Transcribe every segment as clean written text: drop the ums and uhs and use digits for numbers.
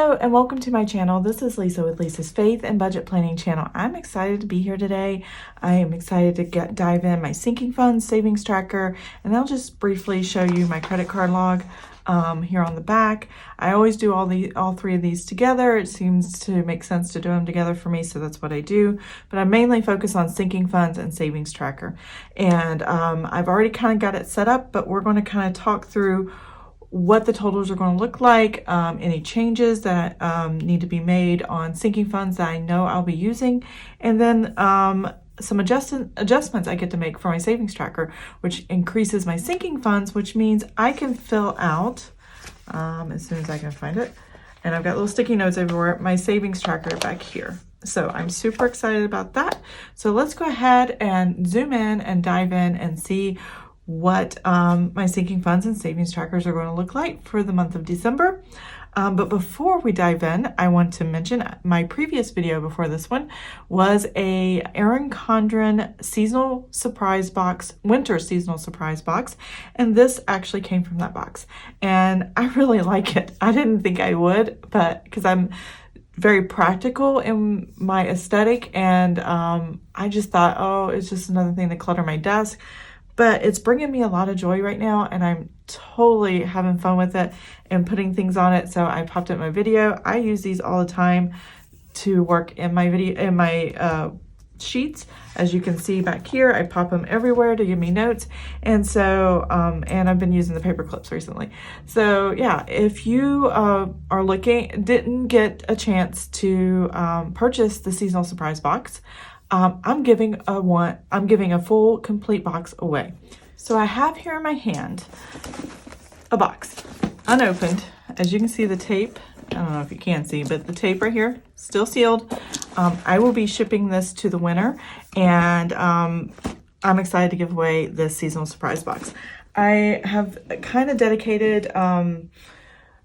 Hello and welcome to my channel. This is Lisa with Lisa's Faith and Budget Planning channel. I'm excited to be here today. I am excited to dive in my sinking funds savings tracker, and I'll just briefly show you my credit card log here on the back. I always do all three of these together. It seems to make sense to do them together for me, so that's what I do. But I mainly focus on sinking funds and savings tracker. And I've already kind of got it set up, but we're going to kind of talk through what the totals are going to look like, any changes that need to be made on sinking funds that I know I'll be using, and then some adjustments I get to make for my savings tracker, which increases my sinking funds, which means I can fill out, as soon as I can find it, and I've got little sticky notes everywhere, my savings tracker back here. So I'm super excited about that. So let's go ahead and zoom in and dive in and see what my sinking funds and savings trackers are going to look like for the month of December. But before we dive in, I want to mention my previous video before this one was a Erin Condren seasonal surprise box, winter seasonal surprise box. And this actually came from that box. And I really like it. I didn't think I would, but because I'm very practical in my aesthetic, and I just thought, oh, it's just another thing to clutter my desk. But it's bringing me a lot of joy right now, and I'm totally having fun with it and putting things on it. So I popped up my video. I use these all the time to work in my sheets. As you can see back here, I pop them everywhere to give me notes. And so, and I've been using the paper clips recently. So yeah, if you didn't get a chance to purchase the seasonal surprise box, I'm giving a full complete box away. So I have here in my hand a box unopened. As you can see, the tape, I don't know if you can see, but the tape right here, still sealed. I will be shipping this to the winner, and I'm excited to give away this seasonal surprise box. I have kind of dedicated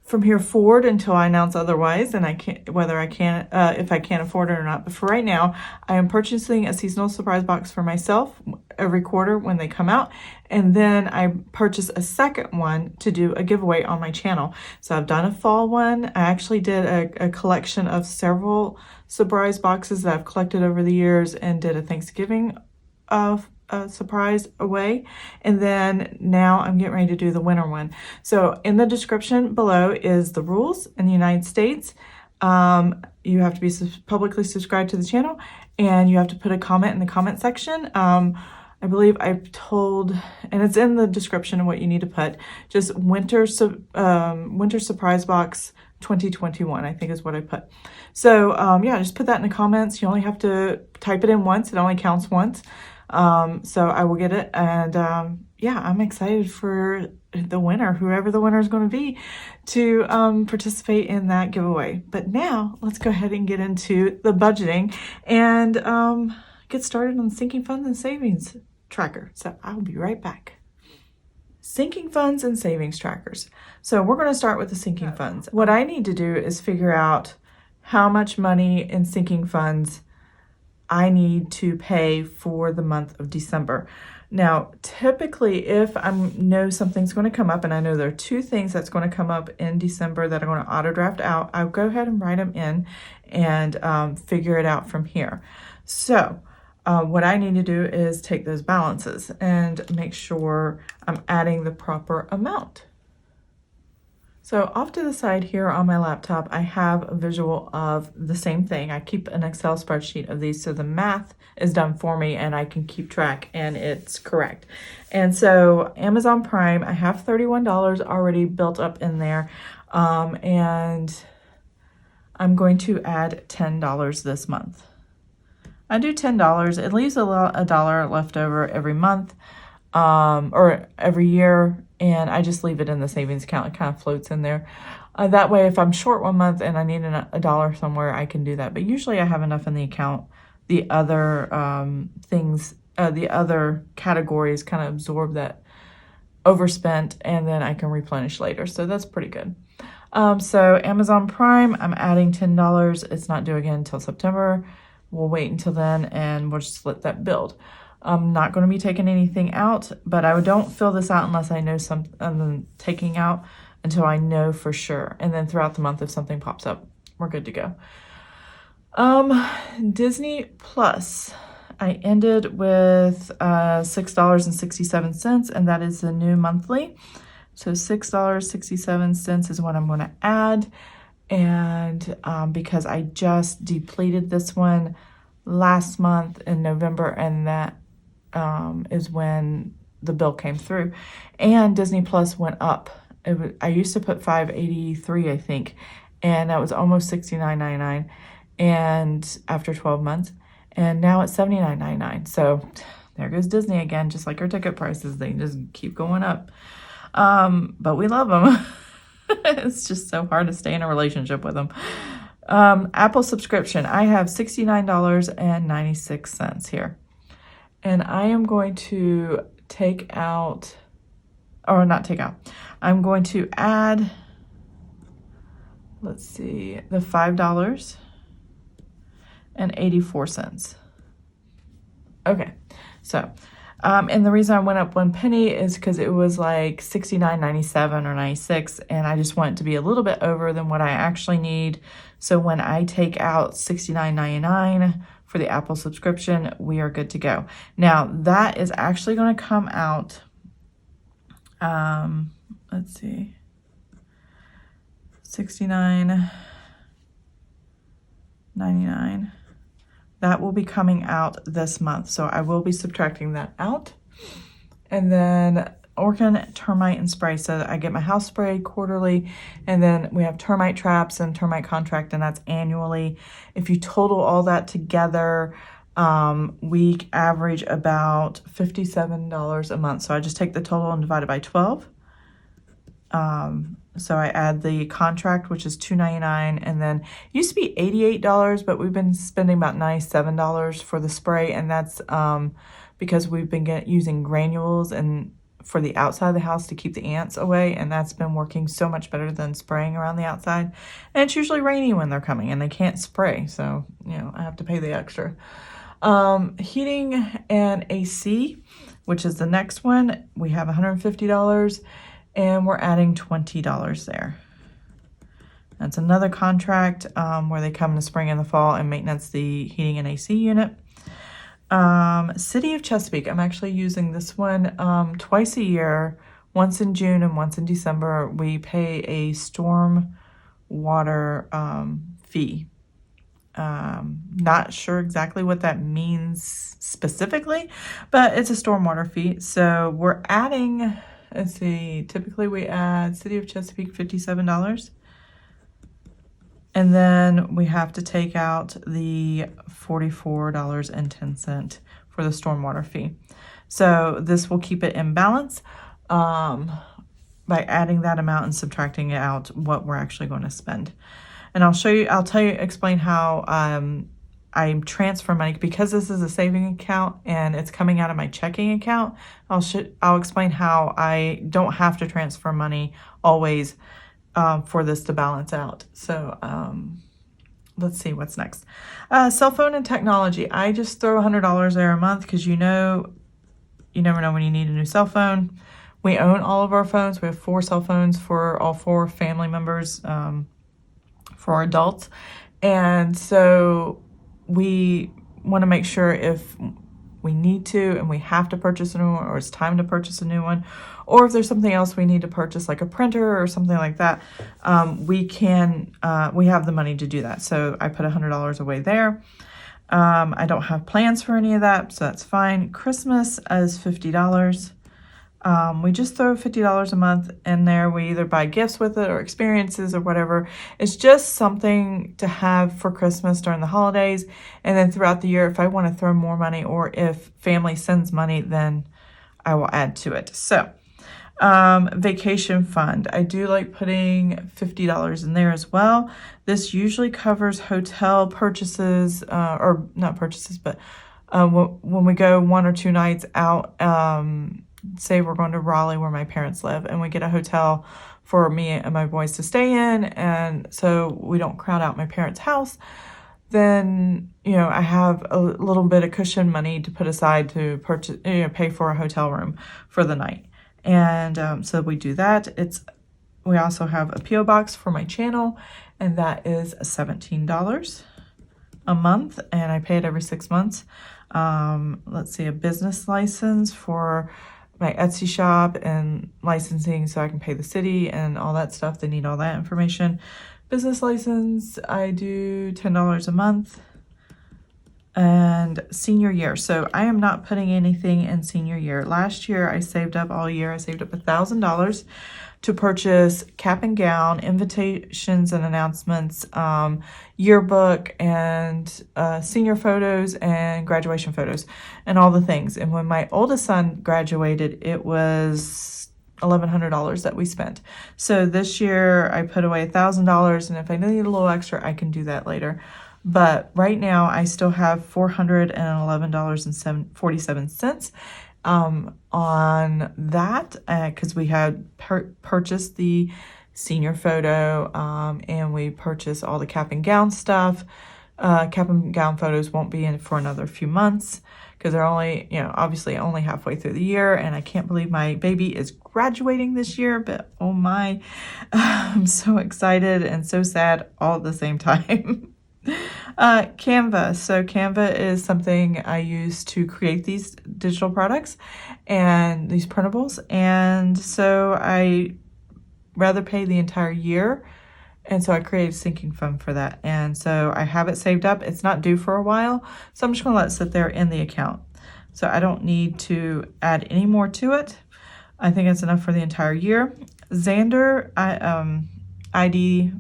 from here forward until I announce otherwise, and if I can't afford it or not. But for right now, I am purchasing a seasonal surprise box for myself every quarter when they come out, and then I purchase a second one to do a giveaway on my channel. So I've done a fall one. I actually did a collection of several surprise boxes that I've collected over the years, and did a Thanksgiving surprise away, and then now I'm getting ready to do the winter one. So in the description below is the rules in the United States. You have to be publicly subscribed to the channel, and you have to put a comment in the comment section. I believe I've told, and it's in the description of what you need to put, just winter surprise box 2021, I think is what I put. So yeah, just put that in the comments. You only have to type it in once. It only counts once. So I will get it, and yeah, I'm excited for the winner, whoever the winner is going to be, to participate in that giveaway. But now let's go ahead and get into the budgeting and get started on the sinking funds and savings tracker. So I'll be right back. Sinking funds and savings trackers. So we're going to start with the sinking funds. What I need to do is figure out how much money in sinking funds I need to pay for the month of December. Now, typically, if I know something's going to come up, and I know there are two things that's going to come up in December that are going to auto draft out, I'll go ahead and write them in and figure it out from here. So what I need to do is take those balances and make sure I'm adding the proper amount. So off to the side here on my laptop, I have a visual of the same thing. I keep an Excel spreadsheet of these, so the math is done for me and I can keep track and it's correct. And so Amazon Prime, I have $31 already built up in there, and I'm going to add $10 this month. I do $10. It leaves a dollar left over every month, or every year, and I just leave it in the savings account. It kind of floats in there. That way, if I'm short one month and I need a dollar somewhere, I can do that. But usually I have enough in the account. The other the other categories kind of absorb that overspent, and then I can replenish later. So that's pretty good. So Amazon Prime, I'm adding $10. It's not due again until September. We'll wait until then, and we'll just let that build. I'm not going to be taking anything out, but I don't fill this out unless I know I'm taking out until I know for sure. And then throughout the month, if something pops up, we're good to go. Disney Plus. I ended with $6.67, and that is the new monthly. So $6.67 is what I'm going to add. And because I just depleted this one last month in November, and that is when the bill came through. And Disney Plus went up. I used to put $5.83, I think, and that was almost $69.99, and after 12 months, and now it's $79.99. So there goes Disney again, just like our ticket prices. They just keep going up. But we love them. It's just so hard to stay in a relationship with them. Apple subscription. I have $69.96 here. And I am going to I'm going to add, let's see, the $5.84. Okay, so, and the reason I went up 1 penny is because it was like $69.97 or 96, and I just want it to be a little bit over than what I actually need. So when I take out $69.99 for the Apple subscription, we are good to go. Now that is actually going to come out, let's see, $69.99. That will be coming out this month. So I will be subtracting that out. And then Orkin termite and spray. So I get my house spray quarterly, and then we have termite traps and termite contract, and that's annually. If you total all that together, we average about $57 a month. So I just take the total and divide it by 12. So I add the contract, which is $2.99, and then it used to be $88, but we've been spending about $97 for the spray, and that's because we've been using granules and for the outside of the house to keep the ants away, and that's been working so much better than spraying around the outside. And it's usually rainy when they're coming, and they can't spray, so I have to pay the extra. Heating and AC, which is the next one, we have $150. And we're adding $20 there. That's another contract where they come in the spring and the fall and maintenance the heating and AC unit. City of Chesapeake, I'm actually using this one twice a year, once in June and once in December. We pay a storm water fee. Not sure exactly what that means specifically, but it's a stormwater fee. So we're adding... Let's see, typically we add City of Chesapeake $57. And then we have to take out the $44.10 for the stormwater fee. So this will keep it in balance by adding that amount and subtracting it out what we're actually going to spend. And explain how I transfer money, because this is a saving account and it's coming out of my checking account. I'll explain how I don't have to transfer money always for this to balance out. So let's see what's next. Cell phone and technology. I just throw $100 there a month because you never know when you need a new cell phone. We own all of our phones. We have 4 cell phones for all 4 family members, for our adults, and so we want to make sure if we need to and we have to purchase a new one, or it's time to purchase a new one, or if there's something else we need to purchase, like a printer or something like that, we have the money to do that. So I put $100 away there. I don't have plans for any of that, so that's fine. Christmas is $50. We just throw $50 a month in there. We either buy gifts with it or experiences or whatever. It's just something to have for Christmas during the holidays. And then throughout the year, if I want to throw more money or if family sends money, then I will add to it. So, vacation fund. I do like putting $50 in there as well. This usually covers hotel purchases, or not purchases, but when we go 1 or 2 nights out, say we're going to Raleigh where my parents live, and we get a hotel for me and my boys to stay in, and so we don't crowd out my parents' house, then I have a little bit of cushion money to put aside to purchase, pay for a hotel room for the night. And so we do that. It's we also have a P.O. box for my channel, and that is $17 a month, and I pay it every 6 months. Let's see, a business license for my Etsy shop and licensing so I can pay the city and all that stuff. They need all that information. Business license, I do $10 a month. And senior year. So I am not putting anything in senior year. Last year I saved up all year. I saved up $1,000 to purchase cap and gown, invitations and announcements, yearbook, and senior photos and graduation photos and all the things. And when my oldest son graduated, it was $1,100 that we spent. So this year I put away $1,000, and if I need a little extra, I can do that later. But right now I still have $411.47 on that because we had purchased the senior photo, and we purchased all the cap and gown stuff. Cap and gown photos won't be in for another few months because they're only, obviously only halfway through the year, and I can't believe my baby is graduating this year, but oh my, I'm so excited and so sad all at the same time. Canva. So Canva is something I use to create these digital products and these printables. And so I rather pay the entire year. And so I created a sinking fund for that. And so I have it saved up. It's not due for a while. So I'm just going to let it sit there in the account. So I don't need to add any more to it. I think it's enough for the entire year. Xander, ID,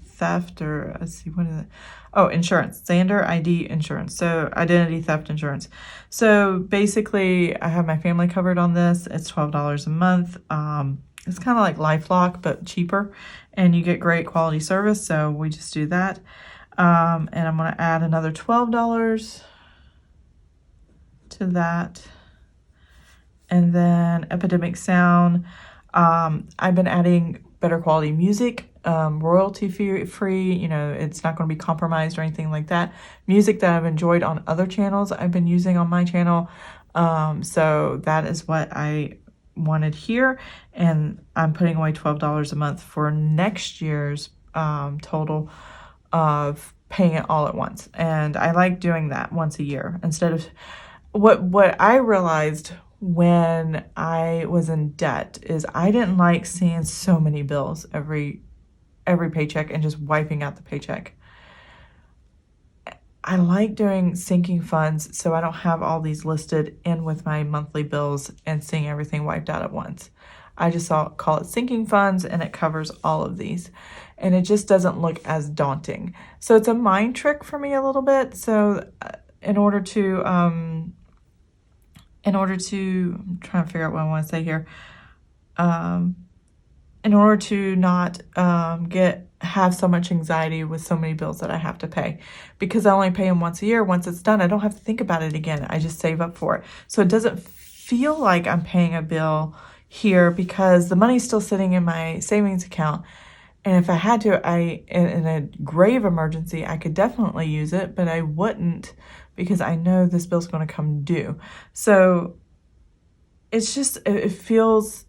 theft, or let's see, what is it? Oh, insurance. Xander ID insurance. So identity theft insurance. So basically I have my family covered on this. It's $12 a month. It's kind of like LifeLock, but cheaper, and you get great quality service. So we just do that. And I'm going to add another $12 to that. And then Epidemic Sound. I've been adding better quality music, royalty free, it's not going to be compromised or anything like that. Music that I've enjoyed on other channels, I've been using on my channel. So that is what I wanted here. And I'm putting away $12 a month for next year's total of paying it all at once. And I like doing that once a year instead of what I realized when I was in debt is I didn't like seeing so many bills every paycheck and just wiping out the paycheck. I like doing sinking funds so I don't have all these listed in with my monthly bills and seeing everything wiped out at once. I just call it sinking funds, and it covers all of these, and it just doesn't look as daunting. So it's a mind trick for me a little bit. So in order to I'm trying to figure out what I want to say here. In order to not have so much anxiety with so many bills that I have to pay, because I only pay them once a year. Once it's done, I don't have to think about it again. I just save up for it. So it doesn't feel like I'm paying a bill here because the money's still sitting in my savings account. And if I had to, in a grave emergency, I could definitely use it, but I wouldn't because I know this bill's going to come due. So it's just, it feels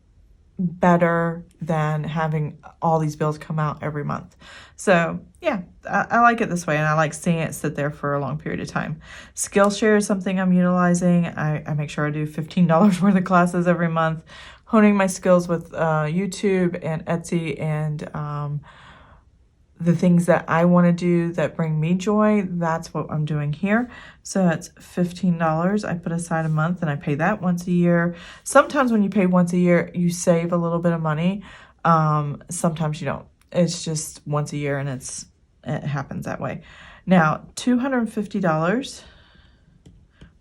better than having all these bills come out every month. So yeah, I like it this way, and I like seeing it sit there for a long period of time. Skillshare is something I'm utilizing. I make sure I do $15 worth of classes every month, honing my skills with YouTube and Etsy and the things that I want to do that bring me joy. That's what I'm doing here. So it's $15 I put aside a month, and I pay that once a year. Sometimes when you pay once a year, you save a little bit of money. Sometimes you don't. It's just once a year, and it happens that way. Now, $250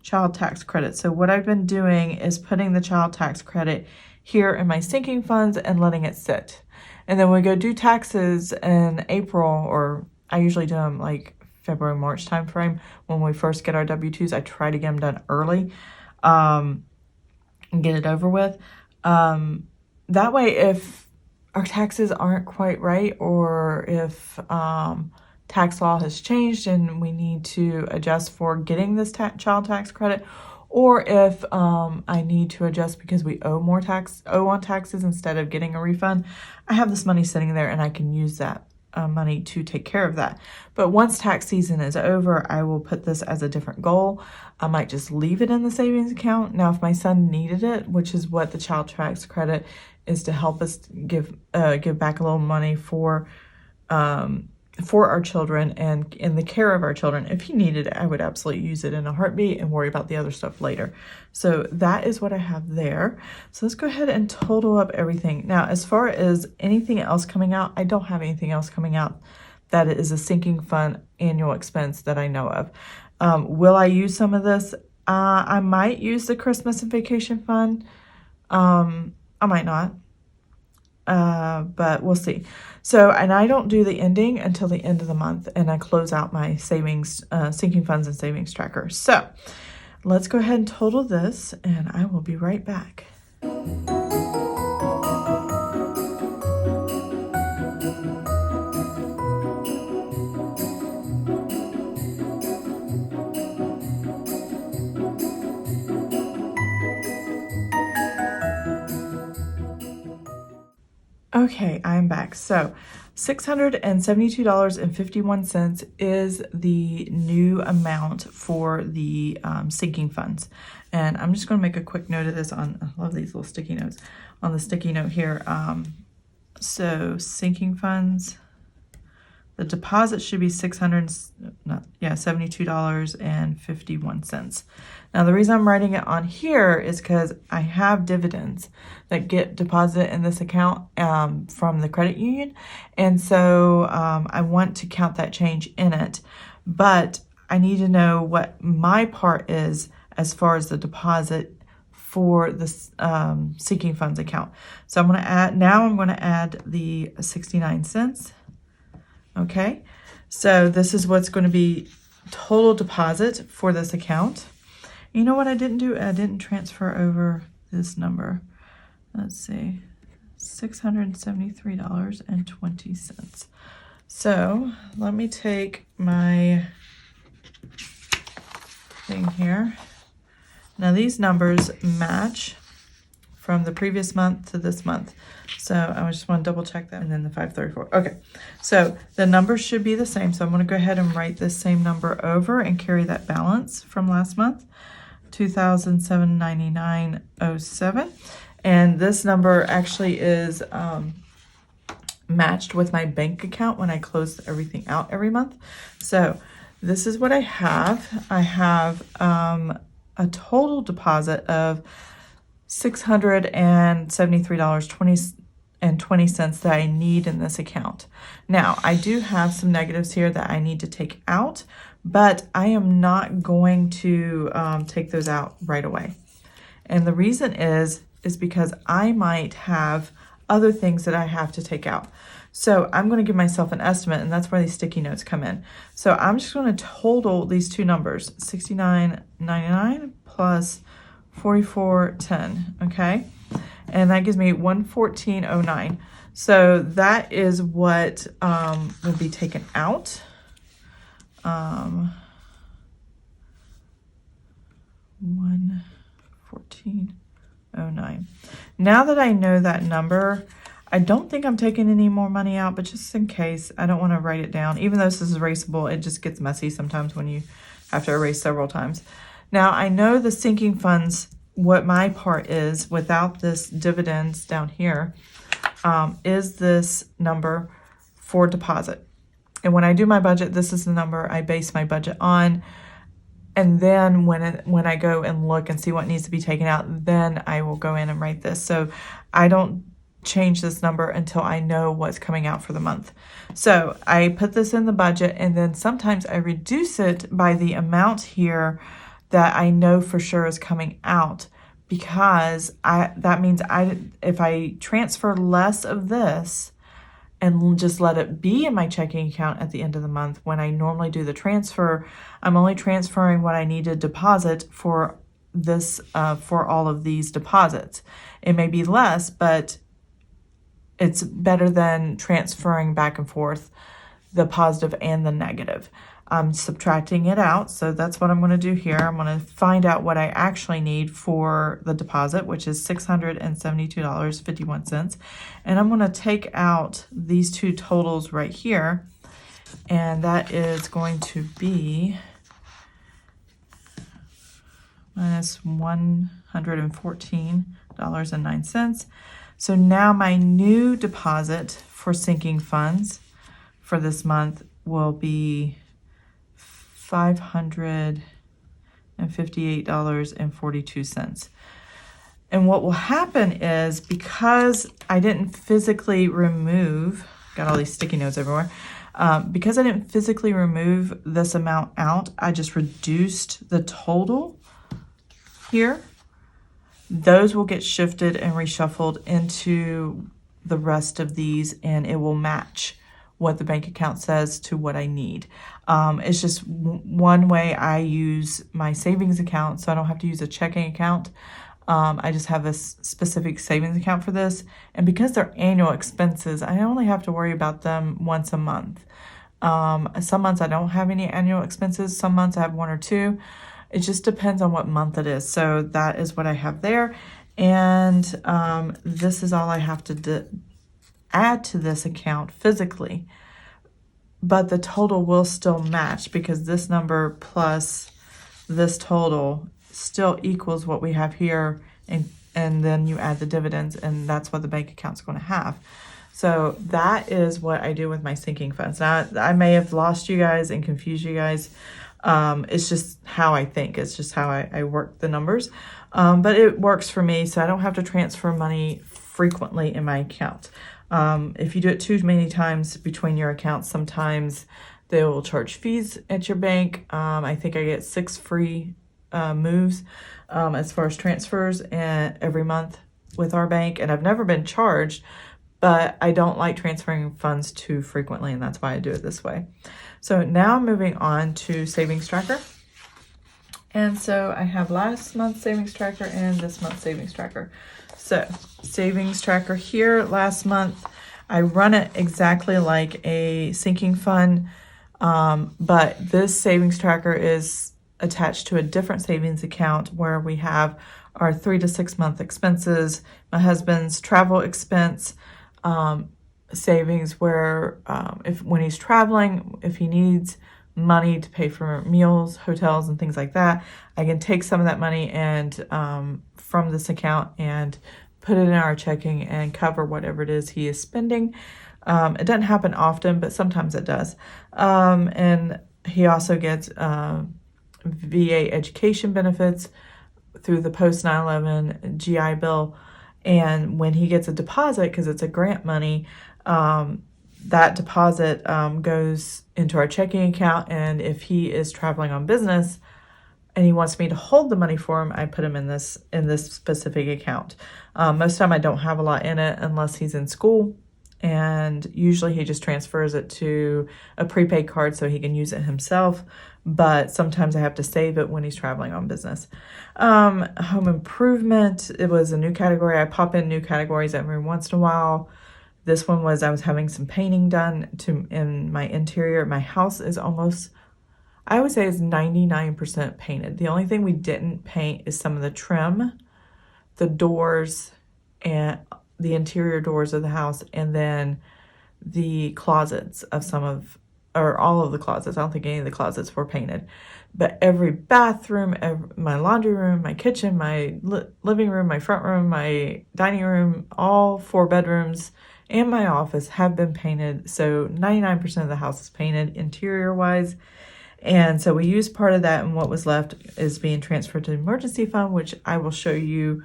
child tax credit. So what I've been doing is putting the child tax credit here in my sinking funds and letting it sit. And then we go do taxes in April, or I usually do them like February, March timeframe. When we first get our W-2s, I try to get them done early and get it over with. That way, if our taxes aren't quite right, or if tax law has changed and we need to adjust for getting this child tax credit, or if I need to adjust because we owe on taxes instead of getting a refund, I have this money sitting there and I can use that money to take care of that. But once tax season is over, I will put this as a different goal. I might just leave it in the savings account. Now, if my son needed it, which is what the child tax credit is to help us give back a little money for our children and in the care of our children. If he needed it, I would absolutely use it in a heartbeat and worry about the other stuff later. So that is what I have there. So let's go ahead and total up everything. Now, as far as anything else coming out, I don't have anything else coming out that is a sinking fund annual expense that I know of. Will I use some of this? I might use the Christmas and vacation fund. I might not. But we'll see. So, and I don't do the ending until the end of the month, and I close out my savings, sinking funds and savings tracker. So let's go ahead and total this, and I will be right back. Okay, I'm back. So $672.51 is the new amount for the sinking funds. And I'm just going to make a quick note of this on, I love these little sticky notes, on the sticky note here. So sinking funds, the deposit should be $72.51. Now, the reason I'm writing it on here is because I have dividends that get deposited in this account from the credit union. And so I want to count that change in it. But I need to know what my part is as far as the deposit for the sinking funds account. So I'm going to add the 69 cents. Okay, so this is what's going to be total deposit for this account. You know what I didn't do? I didn't transfer over this number. Let's see, $673.20. So let me take my thing here. Now these numbers match from the previous month to this month. So I just want to double check that, and then the 534. Okay, so the numbers should be the same. So I'm going to go ahead and write this same number over and carry that balance from last month, $2,799.07. And this number actually is matched with my bank account when I close everything out every month. So this is what I have. I have a total deposit of $673.20 that I need in this account. Now, I do have some negatives here that I need to take out, but I am not going to take those out right away. And the reason is because I might have other things that I have to take out. So I'm going to give myself an estimate, and that's where these sticky notes come in. So I'm just going to total these two numbers, $69.99 plus $44.10, okay? And that gives me $114.09. So that is what will be taken out. $114.09. Now that I know that number, I don't think I'm taking any more money out, but just in case, I don't want to write it down. Even though this is erasable, it just gets messy sometimes when you have to erase several times. Now, I know the sinking funds, what my part is without this dividends down here, is this number for deposit. And when I do my budget, this is the number I base my budget on. And then when I go and look and see what needs to be taken out, then I will go in and write this. So I don't change this number until I know what's coming out for the month. So I put this in the budget, and then sometimes I reduce it by the amount here that I know for sure is coming out, because that means if I transfer less of this and just let it be in my checking account at the end of the month, when I normally do the transfer, I'm only transferring what I need to deposit for this, for all of these deposits. It may be less, but it's better than transferring back and forth the positive and the negative. I'm subtracting it out. So that's what I'm going to do here. I'm going to find out what I actually need for the deposit, which is $672.51. And I'm going to take out these two totals right here. And that is going to be minus $114.09. So now my new deposit for sinking funds for this month will be $558.42. And what will happen is, because I didn't physically remove, got all these sticky notes everywhere, because I didn't physically remove this amount out, I just reduced the total here. Those will get shifted and reshuffled into the rest of these, and it will match what the bank account says to what I need. It's just one way I use my savings account, so I don't have to use a checking account. I just have a specific savings account for this. And because they're annual expenses, I only have to worry about them once a month. Some months I don't have any annual expenses. Some months I have one or two. It just depends on what month it is. So that is what I have there. And this is all I have to add to this account physically. But the total will still match, because this number plus this total still equals what we have here. And then you add the dividends, and that's what the bank account's going to have. So that is what I do with my sinking funds. Now, I may have lost you guys and confused you guys. It's just how I think. It's just how I work the numbers. But it works for me, so I don't have to transfer money frequently in my account. If you do it too many times between your accounts, sometimes they will charge fees at your bank. I think I get 6 free moves as far as transfers every month with our bank, and I've never been charged, but I don't like transferring funds too frequently, and that's why I do it this way. So now moving on to Savings Tracker. And so I have last month's Savings Tracker and this month's Savings Tracker. So Savings Tracker here, last month, I run it exactly like a sinking fund, but this Savings Tracker is attached to a different savings account where we have our 3 to 6 month expenses, my husband's travel expense, savings where when he's traveling, if he needs money to pay for meals, hotels, and things like that, I can take some of that money and from this account and put it in our checking and cover whatever it is he is spending. It doesn't happen often, but sometimes it does. And he also gets VA education benefits through the post 9/11 GI Bill. And when he gets a deposit, because it's a grant money, that deposit goes into our checking account. And if he is traveling on business and he wants me to hold the money for him, I put him in this specific account. Most of the time I don't have a lot in it unless he's in school. And usually he just transfers it to a prepaid card so he can use it himself. But sometimes I have to save it when he's traveling on business. Home improvement, it was a new category. I pop in new categories every once in a while. This one was, I was having some painting done in my interior. My house is almost, I would say it's 99% painted. The only thing we didn't paint is some of the trim, the doors, and the interior doors of the house, and then the closets of all of the closets. I don't think any of the closets were painted, but every bathroom, my laundry room, my kitchen, my living room, my front room, my dining room, all 4 bedrooms, and my office have been painted. So 99% of the house is painted interior wise. And so we used part of that, and what was left is being transferred to the emergency fund, which I will show you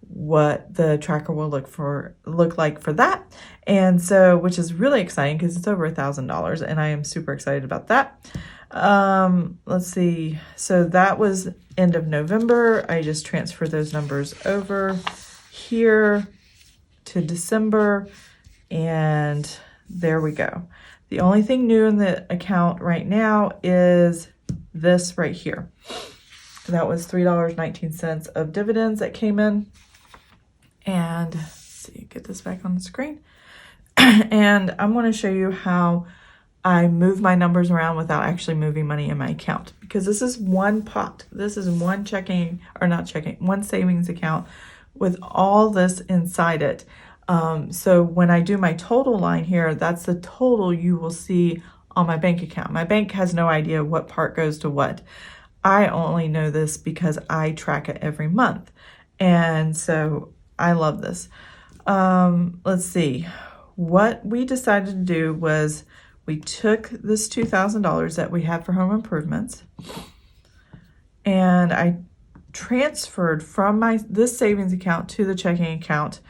what the tracker will look like for that. And so, which is really exciting because it's over $1,000, and I am super excited about that. Let's see. So that was end of November. I just transferred those numbers over here to December, and there we go. The only thing new in the account right now is this right here. That was $3.19 of dividends that came in. And let's see, get this back on the screen. And I'm going to show you how I move my numbers around without actually moving money in my account, because this is one pot. This is one checking, or not checking, one savings account with all this inside it. So when I do my total line here, that's the total you will see on my bank account. My bank has no idea what part goes to what. I only know this because I track it every month. And so I love this. Let's see. What we decided to do was we took this $2,000 that we had for home improvements, and I transferred from this savings account to the checking account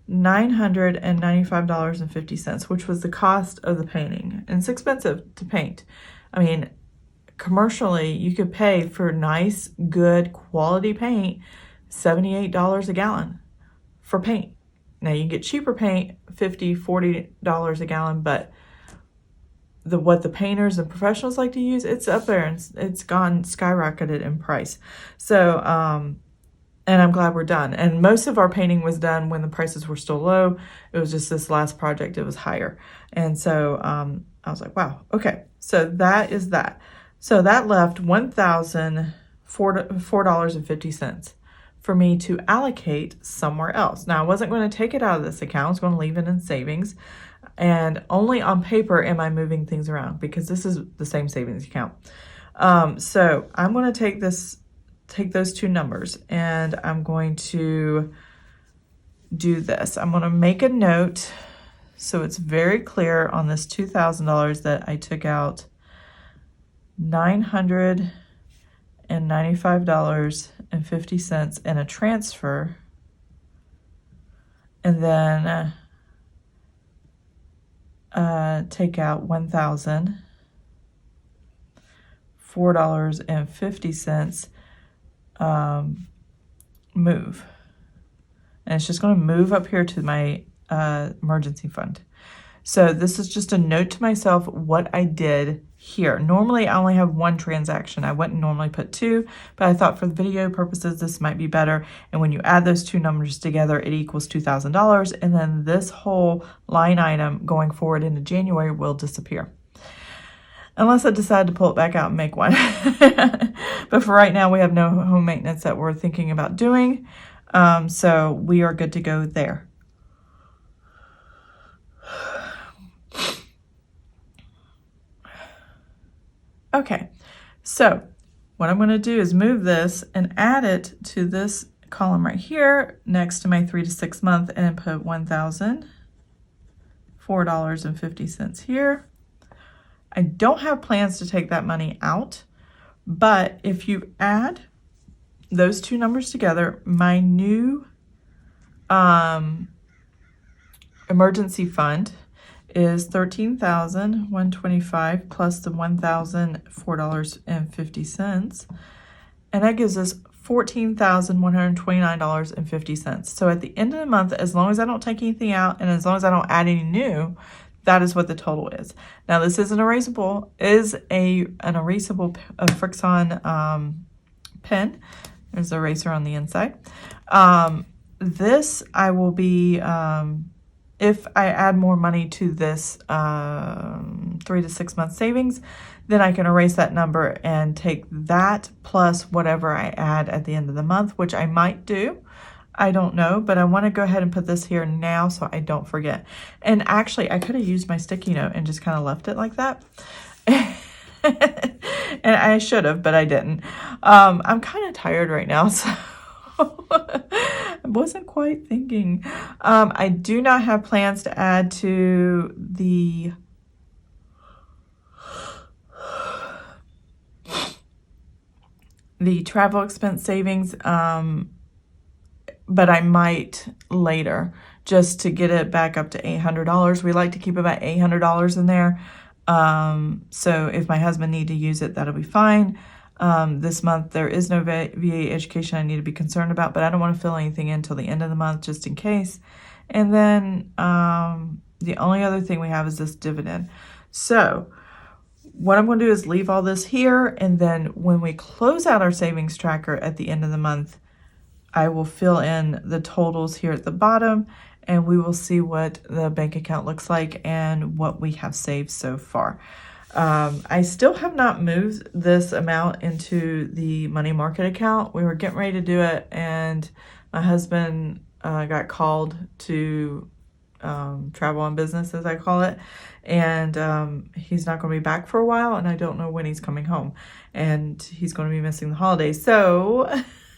$995.50, which was the cost of the painting. And it's expensive to paint. I mean, commercially, you could pay for nice, good, quality paint $78 a gallon for paint. Now, you can get cheaper paint, $50, $40 a gallon, but what the painters and professionals like to use, it's up there, and it's gone skyrocketed in price. So, and I'm glad we're done. And most of our painting was done when the prices were still low. It was just this last project, it was higher. And so I was like, wow, okay. So that is that. So that left $1,004.50 for me to allocate somewhere else. Now, I wasn't going to take it out of this account. I was going to leave it in savings. And only on paper am I moving things around, because this is the same savings account. So I'm going to take those two numbers, and I'm going to do this. I'm going to make a note so it's very clear on this $2,000 that I took out $995.50 in a transfer, and then take out $1,004.50 move. And it's just going to move up here to my emergency fund. So this is just a note to myself what I did here. Normally I only have one transaction. I wouldn't normally put two, but I thought for the video purposes this might be better. And when you add those two numbers together, it equals $2,000, and then this whole line item going forward into January will disappear. Unless I decide to pull it back out and make one. But for right now, we have no home maintenance that we're thinking about doing. So we are good to go there. Okay, so what I'm going to do is move this and add it to this column right here next to my 3 to 6 month, and put $1,004.50 here. I don't have plans to take that money out, but if you add those two numbers together, my new emergency fund is $13,125 plus the $1,004.50, and that gives us $14,129.50. So at the end of the month, as long as I don't take anything out and as long as I don't add any new, that is what the total is. Now, this is an erasable Frixon pen. There's an eraser on the inside. This I will be, if I add more money to this 3 to 6 month savings, then I can erase that number and take that plus whatever I add at the end of the month, which I might do. I don't know, but I want to go ahead and put this here now so I don't forget. And actually, I could have used my sticky note and just kind of left it like that. And I should have, but I didn't. I'm kind of tired right now, so I wasn't quite thinking. I do not have plans to add to the travel expense savings, but I might later, just to get it back up to $800. We like to keep about $800 in there. So if my husband need to use it, that'll be fine. This month there is no VA education I need to be concerned about, but I don't want to fill anything in until the end of the month just in case. And then the only other thing we have is this dividend. So what I'm going to do is leave all this here, and then when we close out our savings tracker at the end of the month, I will fill in the totals here at the bottom, and we will see what the bank account looks like and what we have saved so far. I still have not moved this amount into the money market account. We were getting ready to do it, and my husband got called to travel on business, as I call it, and he's not going to be back for a while, and I don't know when he's coming home, and he's going to be missing the holidays, so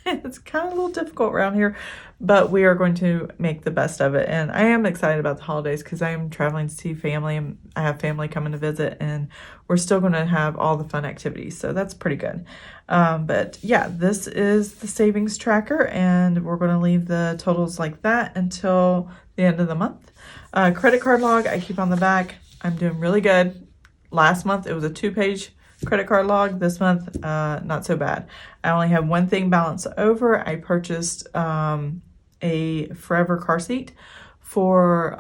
it's kind of a little difficult around here, but we are going to make the best of it. And I am excited about the holidays because I am traveling to see family, and I have family coming to visit, and we're still going to have all the fun activities, so that's pretty good. But yeah, this is the savings tracker, and we're going to leave the totals like that until the end of the month. Credit card log I keep on the back. I'm doing really good. Last month it was a 2-page credit card log. This month, not so bad. I only have one thing balanced over. I purchased a forever car seat for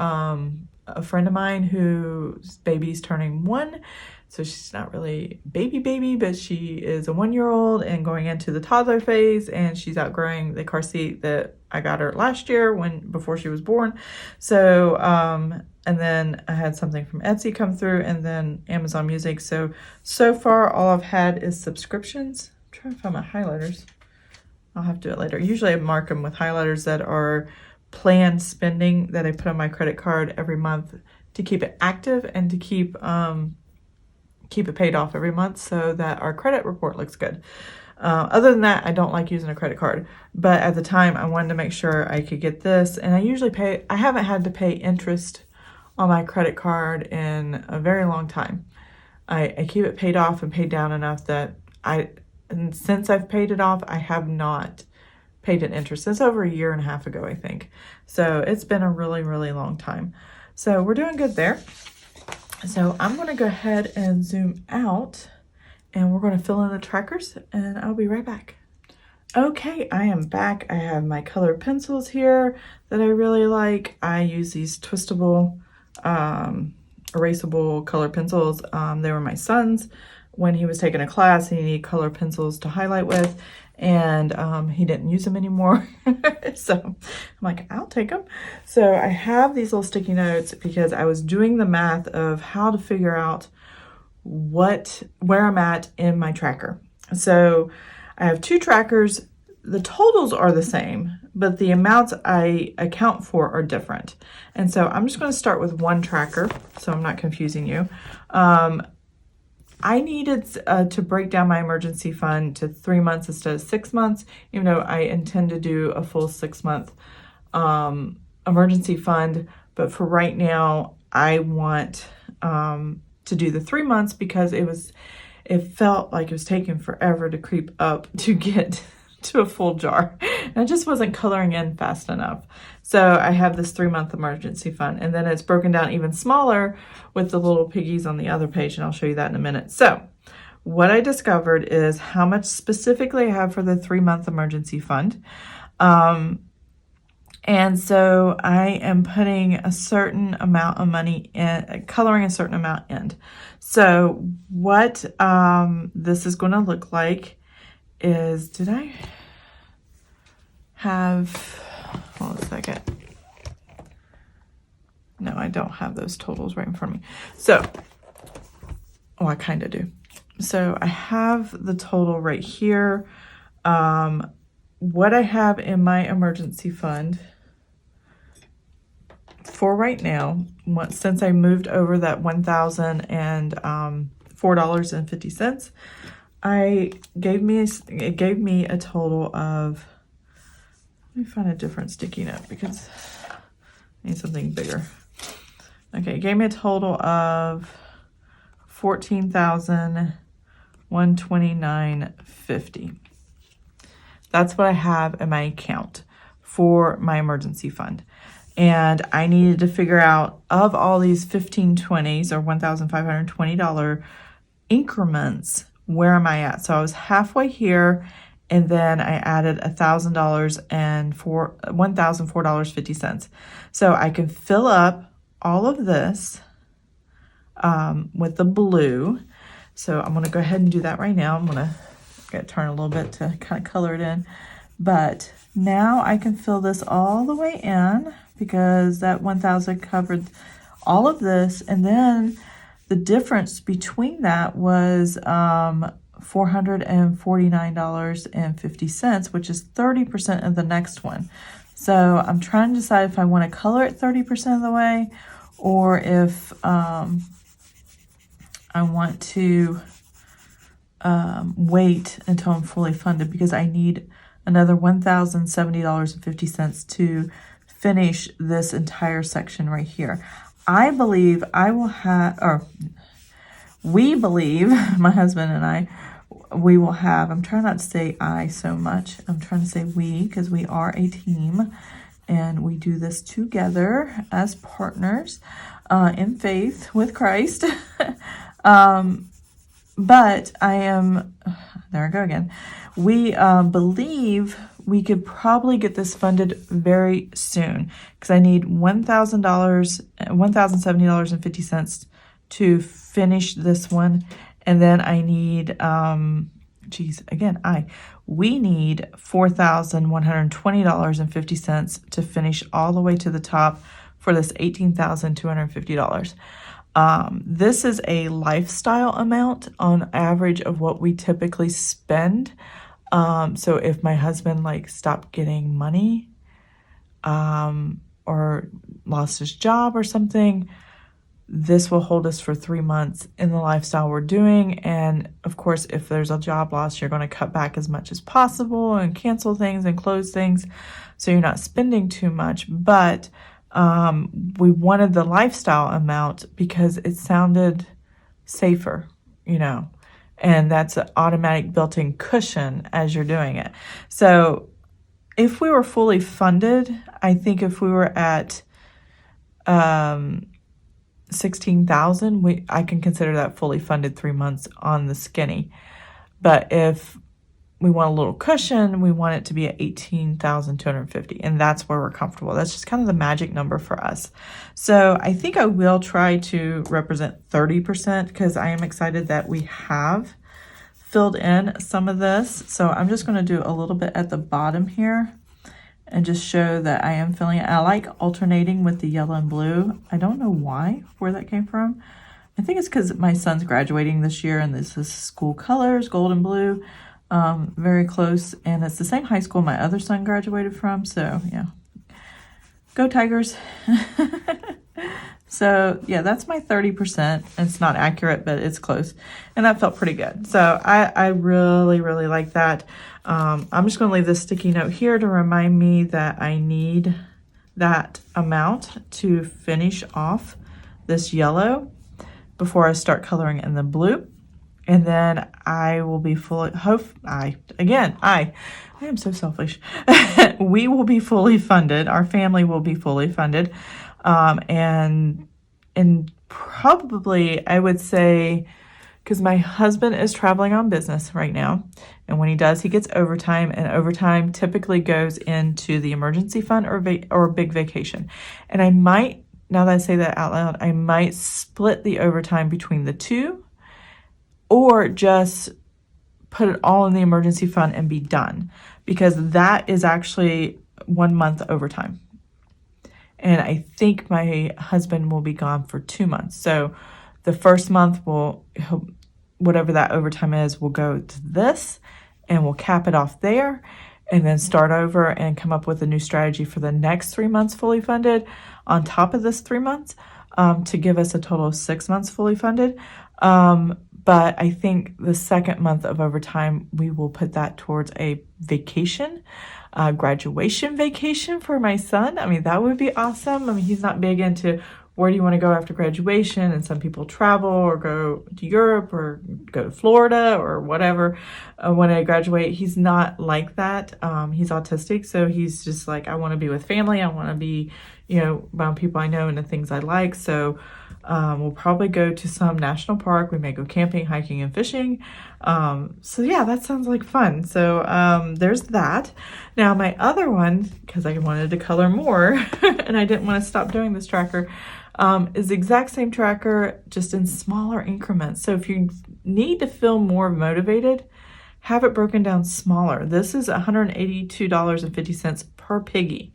a friend of mine whose baby's turning 1. So she's not really baby, but she is a 1-year-old and going into the toddler phase, and she's outgrowing the car seat that I got her last year before she was born. So, and then I had something from Etsy come through, and then Amazon Music. So far all I've had is subscriptions. I'm trying to find my highlighters. I'll have to do it later. Usually I mark them with highlighters that are planned spending that I put on my credit card every month to keep it active and to keep it paid off every month so that our credit report looks good. Other than that, I don't like using a credit card, but at the time I wanted to make sure I could get this, and I haven't had to pay interest on my credit card in a very long time. I keep it paid off and paid down enough that and since I've paid it off, I have not paid an interest. Since over 1.5 years ago, I think. So it's been a really, really long time. So we're doing good there. So I'm going to go ahead and zoom out, and we're going to fill in the trackers, and I'll be right back. Okay, I am back. I have my colored pencils here that I really like. I use these twistable, erasable color pencils. They were my son's when he was taking a class. He needed color pencils to highlight with, and he didn't use them anymore. So I'm like, I'll take them. So I have these little sticky notes because I was doing the math of how to figure out where I'm at in my tracker. So I have 2 trackers. The totals are the same, but the amounts I account for are different. And so I'm just going to start with one tracker so I'm not confusing you. I needed to break down my emergency fund to 3 months instead of 6 months, even though I intend to do a full 6-month emergency fund. But for right now, I want to do the 3 months because it felt like it was taking forever to creep up to get to a full jar. And I just wasn't coloring in fast enough. So I have this 3-month emergency fund, and then it's broken down even smaller with the little piggies on the other page, and I'll show you that in a minute. So what I discovered is how much specifically I have for the 3-month emergency fund. And so I am putting a certain amount of money in, coloring a certain amount in. So what this is going to look like is, did I have, hold on a second. No, I don't have those totals right in front of me. So, I kind of do. So I have the total right here. What I have in my emergency fund for right now, since I moved over that $1,004.50, it gave me a total of, let me find a different sticky note because I need something bigger. Okay, it gave me a total of $14,129.50. That's what I have in my account for my emergency fund. And I needed to figure out, of all these 1520s or $1,520 increments, where am I at? So I was halfway here, and then I added $1,000 and $1,004.50. So I can fill up all of this with the blue. So I'm going to go ahead and do that right now. I'm going to turn a little bit to kind of color it in. But now I can fill this all the way in. because that 1,000 covered all of this. And then the difference between that was $449.50, which is 30% of the next one. So I'm trying to decide if I want to color it 30% of the way, or if I want to wait until I'm fully funded, because I need another $1,070.50 to finish this entire section right here. I believe I will have, or we believe, my husband and I, we will have, I'm trying not to say I so much, I'm trying to say we, because we are a team and we do this together as partners in faith with Christ. But I am, there I go again. We believe we could probably get this funded very soon, because I need $1,070.50 to finish this one. And then I need, we need $4,120.50 to finish all the way to the top for this $18,250. This is a lifestyle amount on average of what we typically spend. So if my husband stopped getting money, or lost his job or something, this will hold us for 3 months in the lifestyle we're doing. And of course, if there's a job loss, you're going to cut back as much as possible and cancel things and close things, so you're not spending too much. But we wanted the lifestyle amount because it sounded safer, and that's an automatic built-in cushion as you're doing it. So if we were fully funded, I think if we were at 16,000, I can consider that fully funded 3 months on the skinny. But if we want a little cushion, we want it to be at 18,250, and that's where we're comfortable. That's just kind of the magic number for us. So I think I will try to represent 30%, because I am excited that we have filled in some of this. So I'm just going to do a little bit at the bottom here and just show that I am filling it. I like alternating with the yellow and blue. I don't know where that came from. I think it's because my son's graduating this year, and this is school colors, gold and blue. Very close, and it's the same high school my other son graduated from, so yeah. Go Tigers. So yeah, that's my 30%. It's not accurate, but it's close, and that felt pretty good. So I really, really like that. I'm just going to leave this sticky note here to remind me that I need that amount to finish off this yellow before I start coloring in the blue. And then I will be fully, I am so selfish. We will be fully funded. Our family will be fully funded. And probably, I would say, because my husband is traveling on business right now, and when he does, he gets overtime, and overtime typically goes into the emergency fund or big vacation. And I might, now that I say that out loud, I might split the overtime between the two, or just put it all in the emergency fund and be done, because that is actually 1 month overtime. And I think my husband will be gone for 2 months. So the first month whatever that overtime is, will go to this, and we'll cap it off there, and then start over and come up with a new strategy for the next 3 months fully funded on top of this 3 months, to give us a total of 6 months fully funded. But I think the second month of overtime, we will put that towards a vacation, graduation vacation for my son. I mean, that would be awesome. I mean, he's not big into where do you want to go after graduation, and some people travel or go to Europe or go to Florida or whatever when I graduate. He's not like that. He's autistic, so he's just like, I want to be with family. I want to be, around people I know and the things I like. So we'll probably go to some national park. We may go camping, hiking, and fishing. So yeah, that sounds like fun. So there's that. Now my other one, because I wanted to color more and I didn't want to stop doing this tracker, is the exact same tracker, just in smaller increments. So if you need to feel more motivated, have it broken down smaller. This is $182.50 per piggy.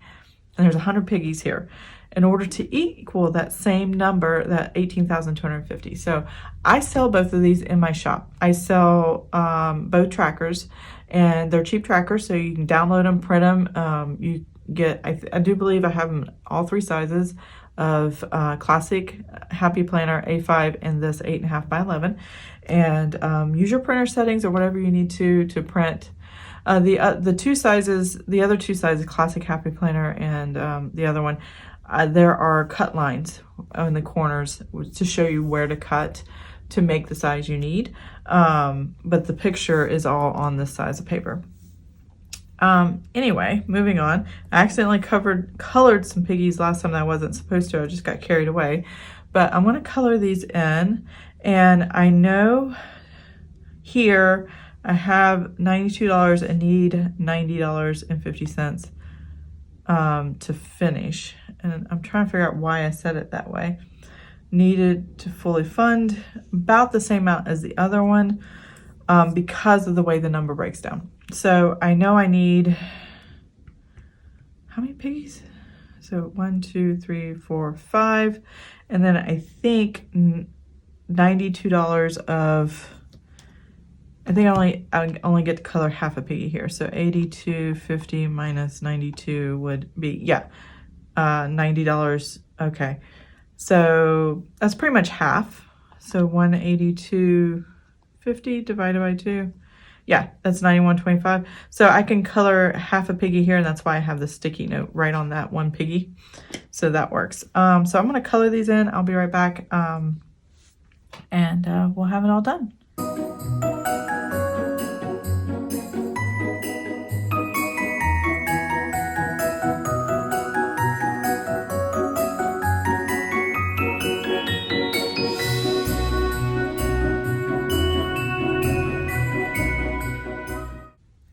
and there's 100 piggies here, in order to equal that same number, that 18,250. So I sell both of these in my shop. I sell both trackers, and they're cheap trackers, so you can download them, print them. You get, I do believe I have them all 3 sizes of classic Happy Planner A5 and this 8.5 by 11. And use your printer settings or whatever you need to print. The 2 sizes, the other 2 sizes, classic Happy Planner and the other one, there are cut lines in the corners to show you where to cut to make the size you need. But the picture is all on this size of paper. Anyway, moving on. I accidentally colored some piggies last time that I wasn't supposed to. I just got carried away. But I'm going to color these in. And I know here I have $92 and need $90.50 to finish. And I'm trying to figure out why I said it that way. Needed to fully fund about the same amount as the other one because of the way the number breaks down. So I know I need, how many piggies? So 1, 2, 3, 4, 5. And then I think $92 of, I think I only get to color half a piggy here. So 82.50 minus 92 would be, yeah, $90. Okay. So that's pretty much half. So 182.50 divided by 2. Yeah, that's 91.25. So I can color half a piggy here, and that's why I have the sticky note right on that one piggy. So that works. So I'm going to color these in. I'll be right back, and we'll have it all done.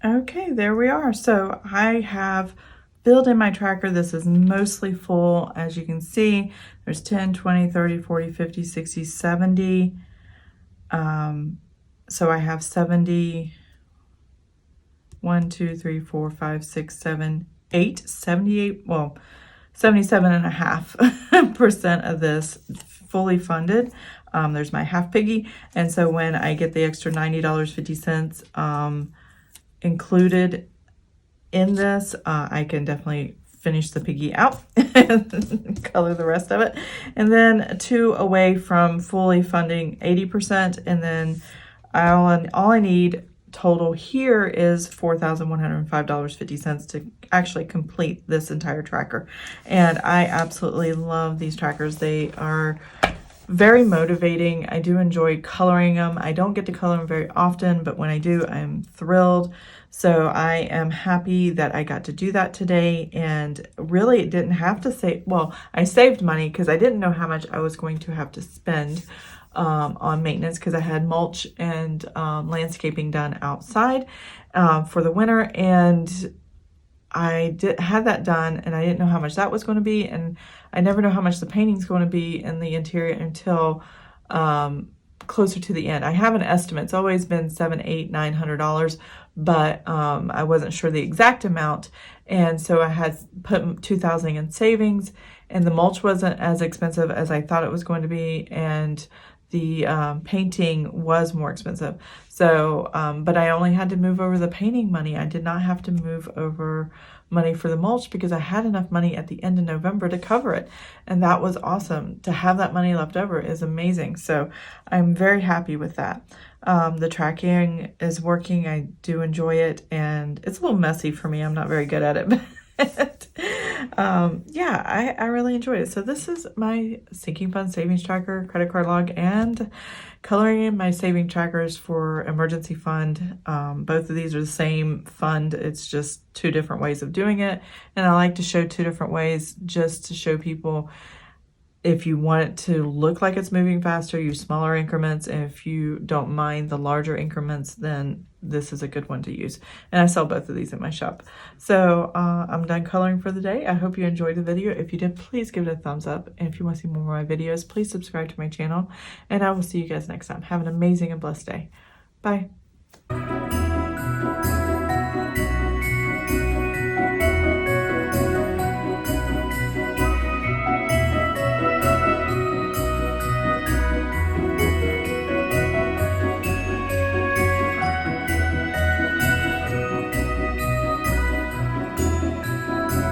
Okay, there we are. So I have filled in my tracker. This is mostly full. As you can see, there's 10, 20, 30, 40, 50, 60, 70. So I have 70, 1, 2, 3, 4, 5, 6, 7, 8, 78, well, 77.5% of this fully funded. There's my half piggy. And so when I get the extra $90.50, included in this, I can definitely finish the piggy out and color the rest of it. And then 2 away from fully funding 80%. And then all I need total here is $4,105.50 to actually complete this entire tracker. And I absolutely love these trackers. They are very motivating. I do enjoy coloring them. I don't get to color them very often, but when I do, I'm thrilled. So I am happy that I got to do that today, and really it didn't have to save, well, I saved money because I didn't know how much I was going to have to spend on maintenance because I had mulch and landscaping done outside for the winter, and I had that done, and I didn't know how much that was going to be, and I never know how much the painting is going to be in the interior until closer to the end. I have an estimate. It's always been $700, $800, $900, but I wasn't sure the exact amount, and so I had put $2,000 in savings, and the mulch wasn't as expensive as I thought it was going to be, and the painting was more expensive. So, but I only had to move over the painting money. I did not have to move over money for the mulch because I had enough money at the end of November to cover it. And that was awesome. To have that money left over is amazing. So I'm very happy with that. The tracking is working. I do enjoy it, and it's a little messy for me. I'm not very good at it, but yeah, I really enjoyed it. So this is my sinking fund savings tracker, credit card log, and coloring in my saving trackers for emergency fund. Both of these are the same fund. It's just 2 different ways of doing it. And I like to show 2 different ways just to show people, if you want it to look like it's moving faster, use smaller increments. And if you don't mind the larger increments, then this is a good one to use. And I sell both of these in my shop. So I'm done coloring for the day. I hope you enjoyed the video. If you did, please give it a thumbs up. And if you want to see more of my videos, please subscribe to my channel. And I will see you guys next time. Have an amazing and blessed day. Bye.